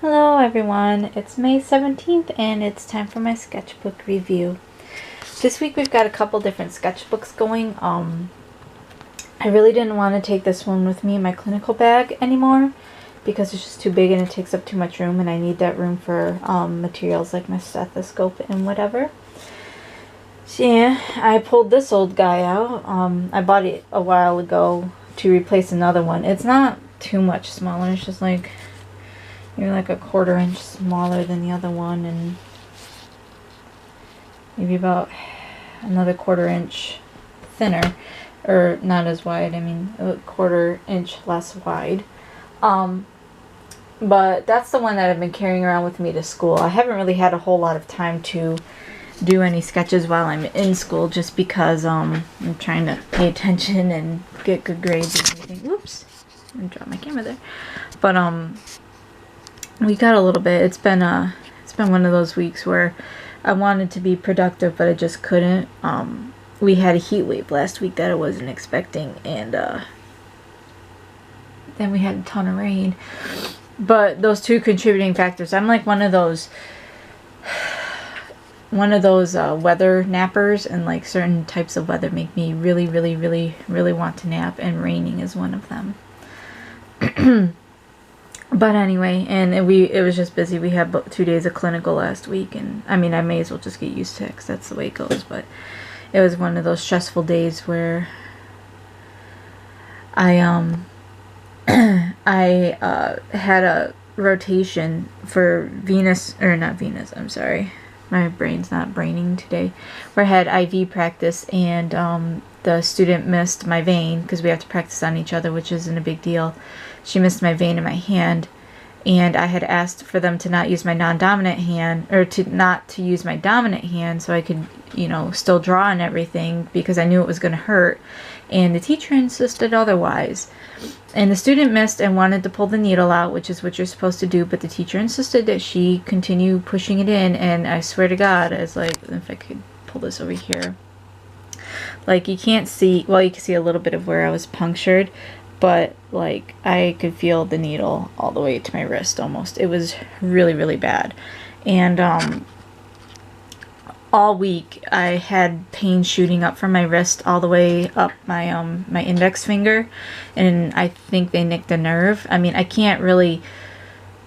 Hello everyone, it's May 17th and it's time for my sketchbook review. This week we've got a couple different sketchbooks going. I really didn't want to take this one with me in my clinical bag anymore because it's just too big and it takes up too much room, and I need that room for materials like my stethoscope and whatever. So yeah, I pulled this old guy out. I bought it a while ago to replace another one. It's not too much smaller, it's just like maybe like a 1/4 inch smaller than the other one, and maybe about another 1/4 inch thinner, or not as wide, I mean a 1/4 inch less wide. But that's the one that I've been carrying around with me to school. I haven't really had a whole lot of time to do any sketches while I'm in school, just because I'm trying to pay attention and get good grades and everything. Whoops, I dropped my camera there. But we got a little bit. It's been one of those weeks where I wanted to be productive, but I just couldn't. We had a heat wave last week that I wasn't expecting, and then we had a ton of rain. But those two contributing factors. I'm like one of those weather nappers, and like certain types of weather make me really want to nap, and raining is one of them. But anyway, and it was just busy. We had 2 days of clinical last week, and I mean, I may as well just get used to it because that's the way it goes. But it was one of those stressful days where I I had a rotation for Venus, or not Venus, I'm sorry, my brain's not braining today, where I had IV practice, and the student missed my vein because we have to practice on each other, which isn't a big deal. She missed my vein in my hand, and I had asked for them to not use my non-dominant hand, or not to use my dominant hand, so I could, you know, still draw and everything, because I knew it was going to hurt, and the teacher insisted otherwise. And the student missed and wanted to pull the needle out, which is what you're supposed to do, but the teacher insisted that she continue pushing it in, and I swear to God, I was like, if I could pull this over here, like, you can't see, well, you can see a little bit of where I was punctured, but like I could feel the needle all the way to my wrist almost. It was really bad. And all week I had pain shooting up from my wrist all the way up my my index finger, and I think they nicked a nerve. I mean, I can't really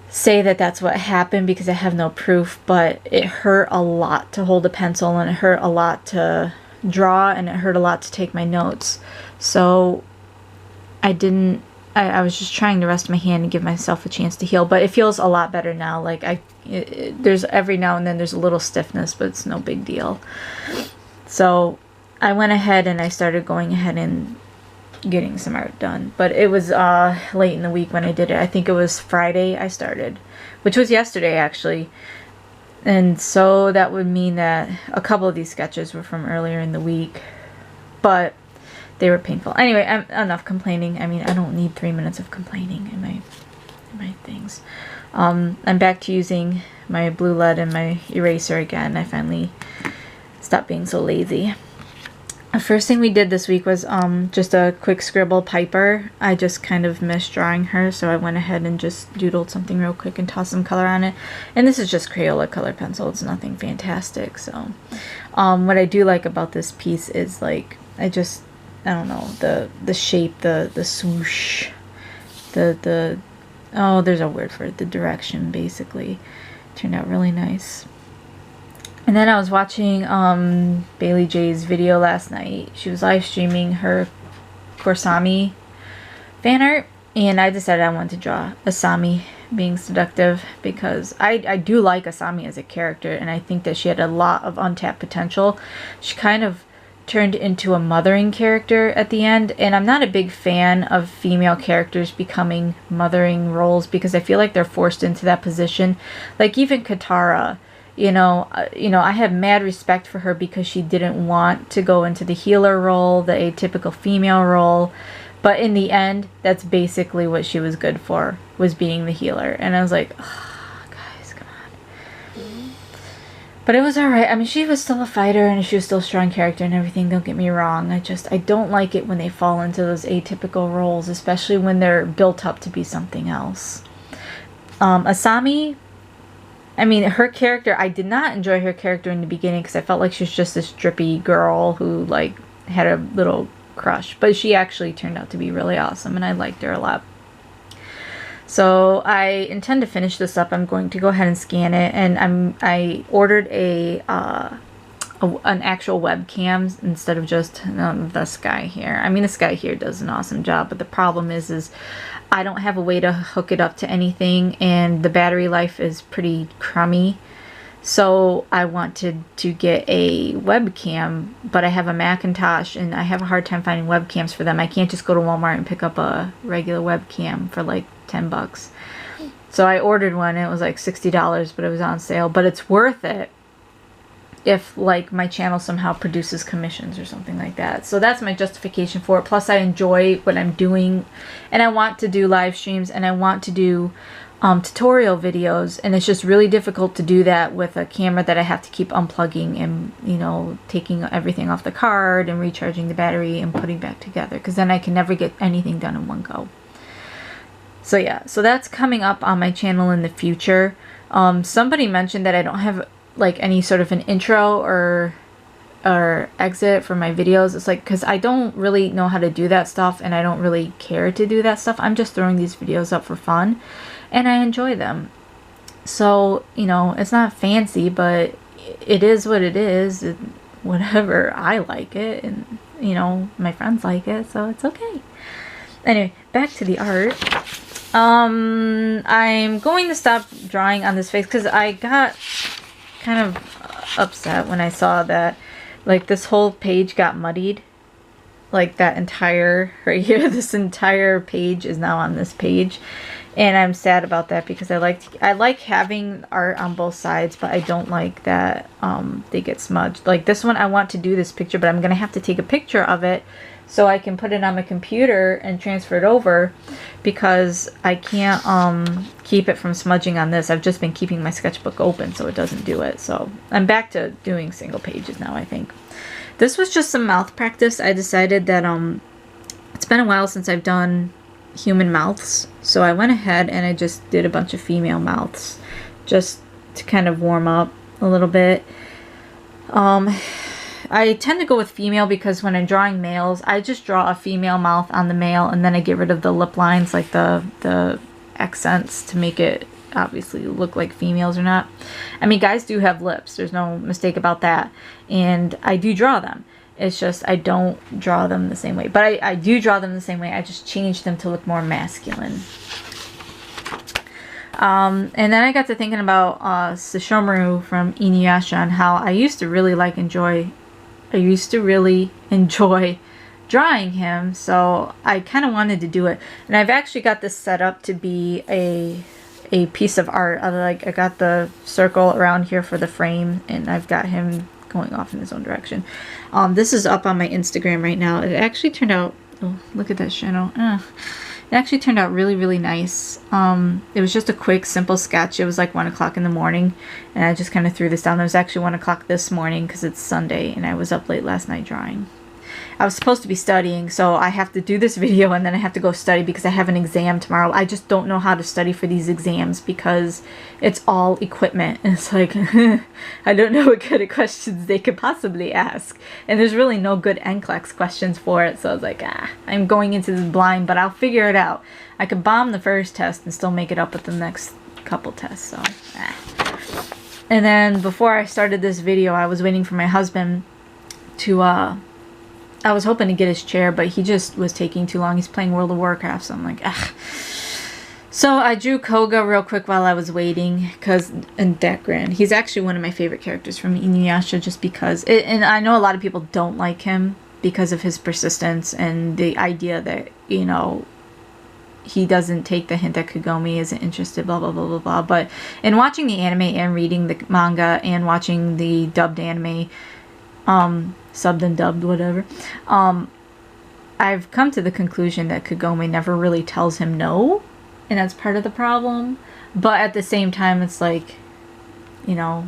say that that's what happened because I have no proof, but it hurt a lot to hold a pencil, and it hurt a lot to draw, and it hurt a lot to take my notes. So I was just trying to rest my hand and give myself a chance to heal, but it feels a lot better now. Like there's every now and then there's a little stiffness, but it's no big deal. So I went ahead and I started going ahead and getting some art done, but it was late in the week when I did it. I think it was Friday I started, which was yesterday actually. And so that would mean that a couple of these sketches were from earlier in the week, but they were painful. Anyway, enough complaining. I mean, I don't need 3 minutes of complaining in my things. I'm back to using my blue lead and my eraser again. I finally stopped being so lazy. The first thing we did this week was just a quick scribble Piper. I just kind of missed drawing her, so I went ahead and just doodled something real quick and tossed some color on it. And this is just Crayola color pencil. It's nothing fantastic. So what I do like about this piece is, like, I don't know, the shape, the swoosh, the oh, there's a word for it, the direction, basically turned out really nice. And then I was watching Bailey J's video last night. She was live streaming her Asami fan art, and I decided I wanted to draw Asami being seductive, because I do like Asami as a character, and I think that she had a lot of untapped potential. She kind of turned into a mothering character at the end, and I'm not a big fan of female characters becoming mothering roles because I feel like they're forced into that position. Like even Katara, you know, I have mad respect for her because she didn't want to go into the healer role, the atypical female role, but in the end, that's basically what she was good for, was being the healer. And I was like, oh, guys, come on. But it was alright. I mean, she was still a fighter, and she was still a strong character and everything, don't get me wrong. I don't like it when they fall into those atypical roles, especially when they're built up to be something else. Asami, I mean, her character, I did not enjoy her character in the beginning because I felt like she was just this drippy girl who, like, had a little crush. But she actually turned out to be really awesome, and I liked her a lot. So I intend to finish this up. I'm going to go ahead and scan it, and I ordered an actual webcam instead of just this guy here. I mean, this guy here does an awesome job, but the problem is I don't have a way to hook it up to anything, and the battery life is pretty crummy. So I wanted to get a webcam, but I have a Macintosh, and I have a hard time finding webcams for them. I can't just go to Walmart and pick up a regular webcam for like 10 bucks. So I ordered one, and it was like $60, but it was on sale. But it's worth it if, like, my channel somehow produces commissions or something like that. So that's my justification for it. Plus, I enjoy what I'm doing, and I want to do live streams, and I want to do tutorial videos, and it's just really difficult to do that with a camera that I have to keep unplugging and, you know, taking everything off the card and recharging the battery and putting back together, because then I can never get anything done in one go. So yeah, so that's coming up on my channel in the future. Somebody mentioned that I don't have like any sort of an intro or exit for my videos. It's like, because I don't really know how to do that stuff, and I don't really care to do that stuff. I'm just throwing these videos up for fun, and I enjoy them. So, you know, it's not fancy, but it is what it is. Whatever, I like it, and, you know, my friends like it, so it's okay. Anyway, back to the art. I'm going to stop drawing on this face because I got kind of upset when I saw that, like, this whole page got muddied. Like, that entire, right here, this entire page is now on this page. And I'm sad about that because I like having art on both sides, but I don't like that they get smudged. Like this one, I want to do this picture, but I'm going to have to take a picture of it so I can put it on my computer and transfer it over, because I can't keep it from smudging on this. I've just been keeping my sketchbook open so it doesn't do it. So I'm back to doing single pages now, I think. This was just some mouth practice. I decided that it's been a while since I've done human mouths, so I went ahead and I just did a bunch of female mouths just to kind of warm up a little bit. I tend to go with female because when I'm drawing males, I just draw a female mouth on the male, and then I get rid of the lip lines, like the accents, to make it obviously look like females or not. I mean, guys do have lips, there's no mistake about that, and I do draw them. It's just I don't draw them the same way. But I do draw them the same way. I just change them to look more masculine. And then I got to thinking about Sesshomaru from Inuyasha and how I used to really enjoy drawing him. So I kind of wanted to do it. And I've actually got this set up to be a piece of art. I got the circle around here for the frame, and I've got him going off in his own direction. This is up on my Instagram right now. It actually turned out, oh, look at that shadow. It actually turned out really, really nice. It was just a quick, simple sketch. It was like 1 o'clock in the morning, and I just kind of threw this down. It was actually 1 o'clock this morning because it's Sunday, and I was up late last night drawing. I was supposed to be studying, so I have to do this video and then I have to go study because I have an exam tomorrow. I just don't know how to study for these exams because it's all equipment. And it's like, I don't know what kind of questions they could possibly ask. And there's really no good NCLEX questions for it, so I was like, I'm going into this blind, but I'll figure it out. I could bomb the first test and still make it up with the next couple tests, so And then before I started this video, I was waiting for my husband to, I was hoping to get his chair, but he just was taking too long. He's playing World of Warcraft, so I'm like, ugh. So I drew Koga real quick while I was waiting, and Dekran. He's actually one of my favorite characters from Inuyasha, just because, and I know a lot of people don't like him because of his persistence and the idea that, you know, he doesn't take the hint that Kagome isn't interested, blah, blah, blah, blah, blah. But in watching the anime and reading the manga and watching the dubbed anime, subbed and dubbed, whatever, I've come to the conclusion that Kagome never really tells him no, and that's part of the problem. But at the same time, it's like, you know,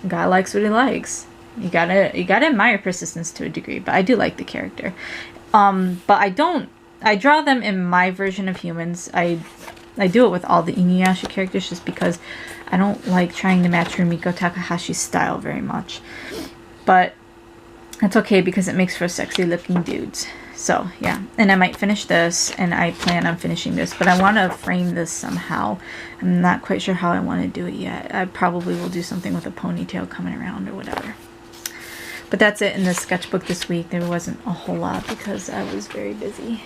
guy likes what he likes. You gotta admire persistence to a degree, but I do like the character. But I draw them in my version of humans. I do it with all the Inuyasha characters just because I don't like trying to match Rumiko Takahashi's style very much. But it's okay because it makes for sexy looking dudes. So yeah, and I might finish this, and I plan on finishing this, but I want to frame this somehow. I'm not quite sure how I want to do it yet. I probably will do something with a ponytail coming around or whatever. But that's it in the sketchbook this week. There wasn't a whole lot because I was very busy.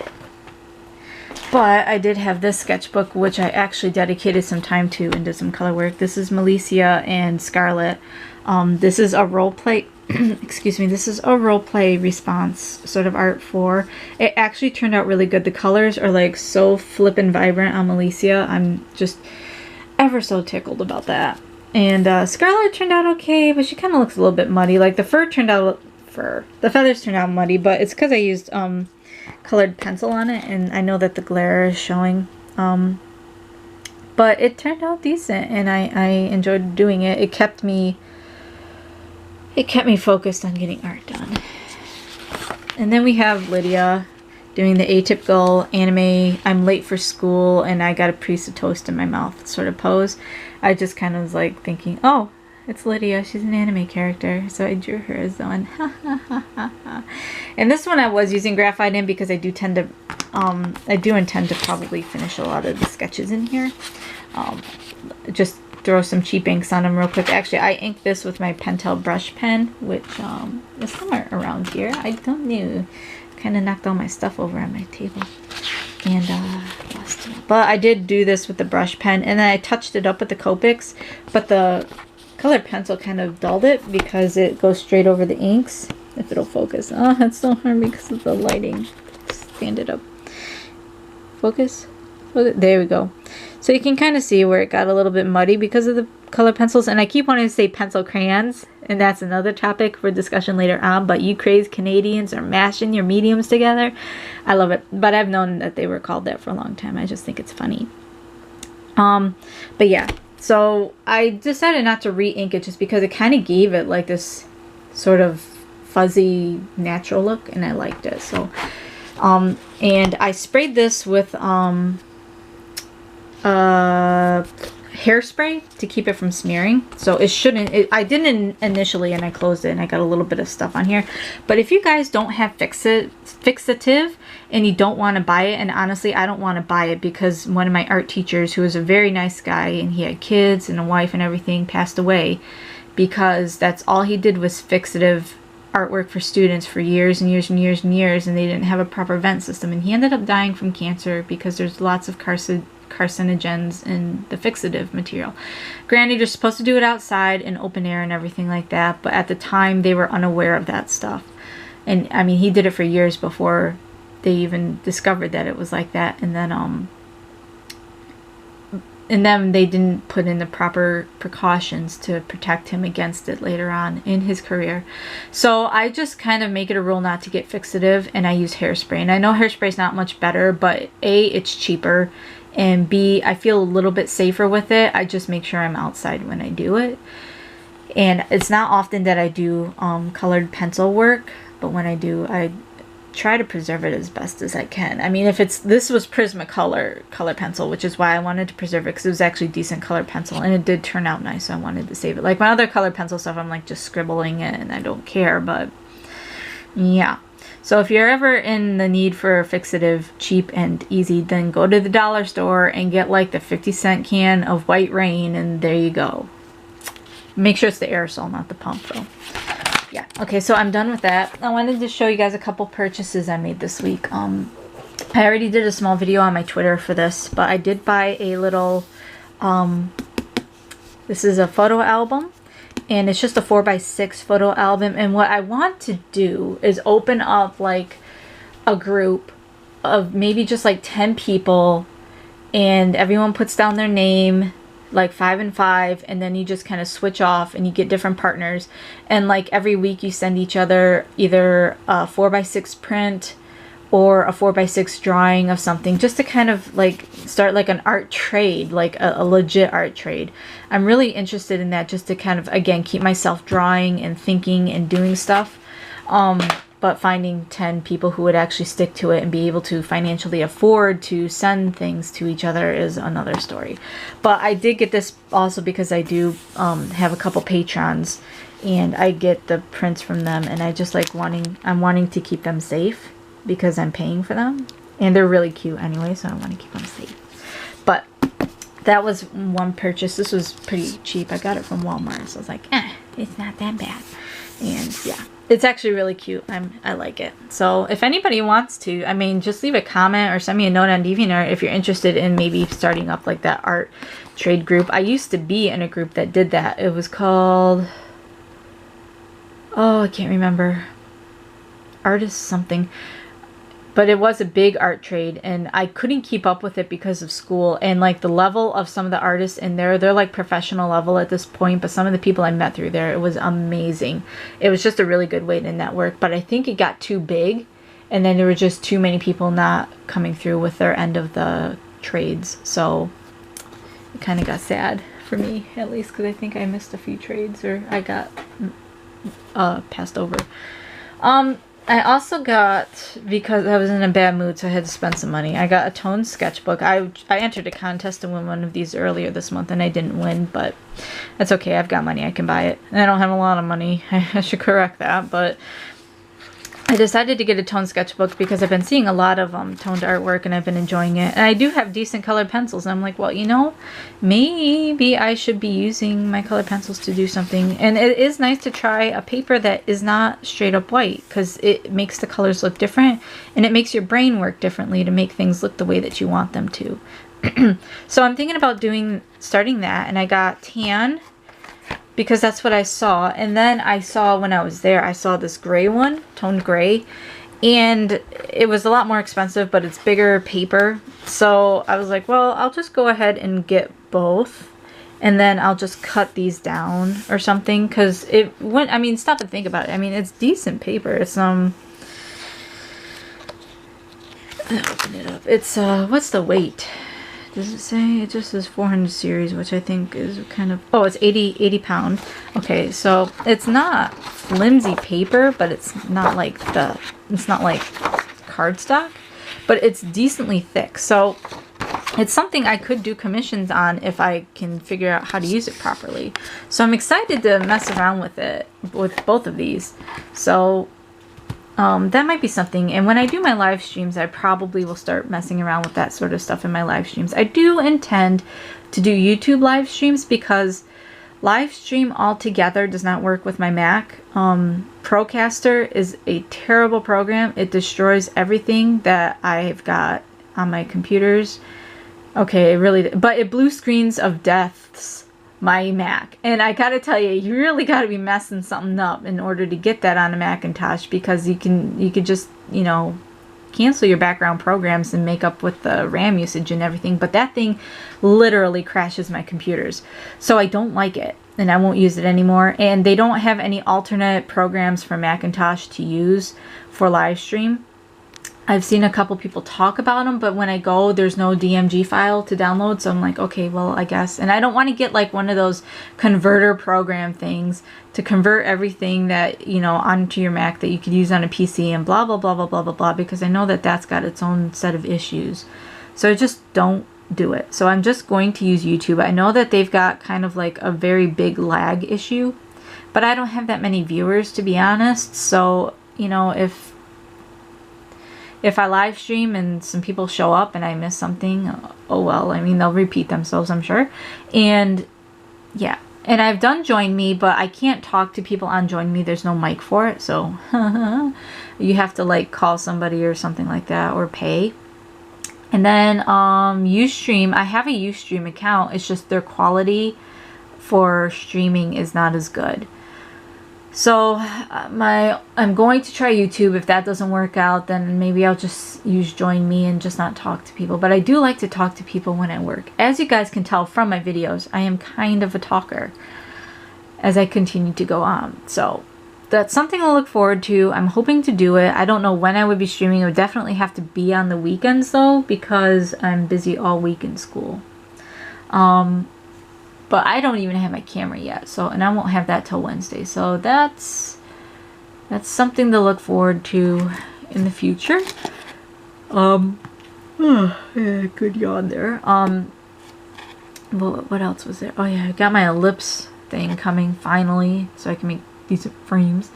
But I did have this sketchbook, which I actually dedicated some time to and did some color work. This is Malicia and Scarlet. This is a role play. Excuse me. This is a role play response sort of art for. It actually turned out really good. The colors are like so flippin' vibrant on Malicia. I'm just ever so tickled about that. And Scarlet turned out okay, but she kind of looks a little bit muddy. Like the the feathers turned out muddy, but it's because I used colored pencil on it, and I know that the glare is showing. But it turned out decent, and I enjoyed doing it. It kept me focused on getting art done. And then we have Lydia doing the atypical anime, I'm late for school and I got a piece of toast in my mouth sort of pose. I just kind of was like thinking, oh, it's Lydia, she's an anime character, so I drew her as one. And this one I was using graphite in because I do intend to probably finish a lot of the sketches in here. Just throw some cheap inks on them real quick. Actually, I inked this with my Pentel brush pen, which is somewhere around here. I don't know. Kind of knocked all my stuff over on my table. And lost it. But I did do this with the brush pen, and then I touched it up with the Copics, but the colored pencil kind of dulled it because it goes straight over the inks. If it'll focus. Oh, it's so hard because of the lighting. Stand it up. Focus. There we go. So you can kind of see where it got a little bit muddy because of the color pencils. And I keep wanting to say pencil crayons, and that's another topic for discussion later on. But you crazed Canadians are mashing your mediums together. I love it. But I've known that they were called that for a long time. I just think it's funny. But yeah. So I decided not to re-ink it just because it kind of gave it like this sort of fuzzy natural look, and I liked it. So and I sprayed this with hairspray to keep it from smearing, so it shouldn't. I didn't initially, and I closed it, and I got a little bit of stuff on here. But if you guys don't have fixative and you don't want to buy it, and honestly I don't want to buy it because one of my art teachers, who was a very nice guy and he had kids and a wife and everything, passed away because that's all he did was fixative artwork for students for years and years and years and years, and they didn't have a proper vent system, and he ended up dying from cancer because there's lots of carcinogens in the fixative material. Granted, you're supposed to do it outside in open air and everything like that, but at the time they were unaware of that stuff. And I mean, he did it for years before they even discovered that it was like that. And then they didn't put in the proper precautions to protect him against it later on in his career. So I just kind of make it a rule not to get fixative, and I use hairspray. And I know hairspray is not much better, but A, it's cheaper, and B, I feel a little bit safer with it. I just make sure I'm outside when I do it. And it's not often that I do colored pencil work, but when I do, I try to preserve it as best as I can. I mean, if this was Prismacolor color pencil, which is why I wanted to preserve it, because it was actually decent colored pencil, and it did turn out nice, so I wanted to save it. Like my other colored pencil stuff, I'm like just scribbling it and I don't care. But yeah, so if you're ever in the need for fixative cheap and easy, then go to the dollar store and get like the 50-cent can of White Rain, and there you go. Make sure it's the aerosol, not the pump though. Yeah, okay, so I'm done with that. I wanted to show you guys a couple purchases I made this week. I already did a small video on my Twitter for this, but I did buy a little, this is a photo album, and it's just a 4x6 photo album. And what I want to do is open up like a group of maybe just like 10 people, and everyone puts down their name, like 5 and 5, and then you just kind of switch off and you get different partners, and like every week you send each other either a 4x6 print or a 4x6 drawing of something, just to kind of like start like an art trade, like a legit art trade. I'm really interested in that, just to kind of again keep myself drawing and thinking and doing stuff. but finding 10 people who would actually stick to it and be able to financially afford to send things to each other is another story. But I did get this also because I do have a couple patrons, and I get the prints from them, and I just like I'm wanting to keep them safe because I'm paying for them, and they're really cute anyway, so I want to keep them safe. But that was one purchase. This was pretty cheap. I got it from Walmart, so I was like, it's not that bad. And yeah, it's actually really cute. I like it. So if anybody wants to, I mean, just leave a comment or send me a note on DeviantArt if you're interested in maybe starting up like that art trade group. I used to be in a group that did that. It was called, oh, I can't remember, Artist something. But it was a big art trade, and I couldn't keep up with it because of school. And like the level of some of the artists in there, they're like professional level at this point. But some of the people I met through there, it was amazing. It was just a really good way to network. But I think it got too big, and then there were just too many people not coming through with their end of the trades. So it kind of got sad for me, at least, because I think I missed a few trades, or I got passed over. I also got, because I was in a bad mood, so I had to spend some money, I got a tonne sketchbook. I entered a contest to win one of these earlier this month, and I didn't win, but that's okay. I've got money. I can buy it. And I don't have a lot of money. I should correct that, but I decided to get a tonne sketchbook because I've been seeing a lot of toned artwork, and I've been enjoying it. And I do have decent colored pencils, and I'm like, well, you know, maybe I should be using my colored pencils to do something. And it is nice to try a paper that is not straight up white, because it makes the colors look different, and it makes your brain work differently to make things look the way that you want them to. So I'm thinking about starting that, and I got tan, because that's what I saw. And then I saw, when I was there, I saw this gray one, toned gray, and it was a lot more expensive, but it's bigger paper. So I was like, well, I'll just go ahead and get both, and then I'll just cut these down or something, because it went, I mean, stop and think about it. I mean, it's decent paper. It's I'll open it up. It's what's the weight? Does it say? It just says 400 series, which I think is kind of, oh, it's 80 pound. Okay, so it's not flimsy paper, but it's not like cardstock, but it's decently thick. So it's something I could do commissions on if I can figure out how to use it properly. So I'm excited to mess around with it, with both of these. So that might be something. And when I do my live streams, I probably will start messing around with that sort of stuff in my live streams. I do intend to do YouTube live streams, because live stream altogether does not work with my Mac. Procaster is a terrible program. It destroys everything that I've got on my computers. Okay, it really, but it blue screens of deaths my Mac. And I gotta tell you, you really gotta be messing something up in order to get that on a Macintosh, because you could just, you know, cancel your background programs and make up with the RAM usage and everything, but that thing literally crashes my computers. So I don't like it, and I won't use it anymore. And they don't have any alternate programs for Macintosh to use for live stream. I've seen a couple people talk about them, but when I go, there's no DMG file to download. So I'm like, okay, well, I guess. And I don't want to get like one of those converter program things to convert everything that, you know, onto your Mac that you could use on a PC and blah, blah, blah, blah, blah, blah, blah, because I know that that's got its own set of issues. So I just don't do it. So I'm just going to use YouTube. I know that they've got kind of like a very big lag issue, but I don't have that many viewers, to be honest. So, you know, if I live stream and some people show up and I miss something, oh well, I mean, they'll repeat themselves, I'm sure. And yeah, and I've done Join Me, but I can't talk to people on Join Me. There's no mic for it, so you have to like call somebody or something like that, or pay. And then Ustream, I have a Ustream account. It's just their quality for streaming is not as good. So I'm going to try YouTube. If that doesn't work out, then maybe I'll just use Join Me and just not talk to people. But I do like to talk to people when I work. As you guys can tell from my videos, I am kind of a talker as I continue to go on. So that's something to look forward to. I'm hoping to do it. I don't know when I would be streaming. It would definitely have to be on the weekends though, because I'm busy all week in school. But I don't even have my camera yet, so, and I won't have that till Wednesday. So that's that's something to look forward to in the future. Yeah, good yawn there. What else was there? Oh yeah, I got my ellipse thing coming finally, so I can make decent frames.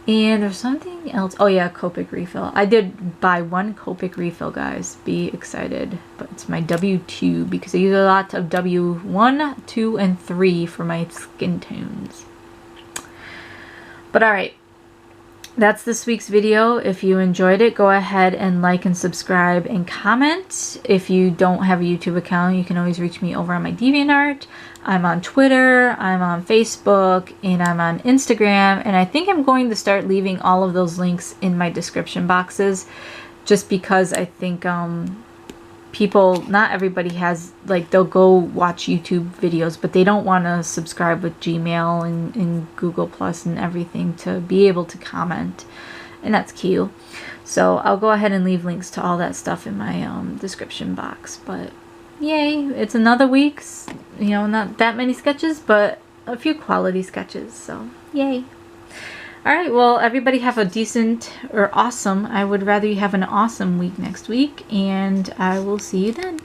And there's something else. Oh yeah, Copic refill. I did buy one Copic refill, guys. Be excited. But it's my W2 because I use a lot of W1, 2, and 3 for my skin tones. But alright. That's this week's video. If you enjoyed it, go ahead and like and subscribe and comment. If you don't have a YouTube account, you can always reach me over on my DeviantArt. I'm on Twitter, I'm on Facebook, and I'm on Instagram. And I think I'm going to start leaving all of those links in my description boxes, just because I think people, not everybody has, like, they'll go watch YouTube videos, but they don't want to subscribe with Gmail and Google Plus and everything to be able to comment, and that's cute. So I'll go ahead and leave links to all that stuff in my description box. But yay, it's another week's, you know, not that many sketches, but a few quality sketches, so yay. Alright, well, everybody have a decent, or awesome, I would rather you have an awesome week next week, and I will see you then.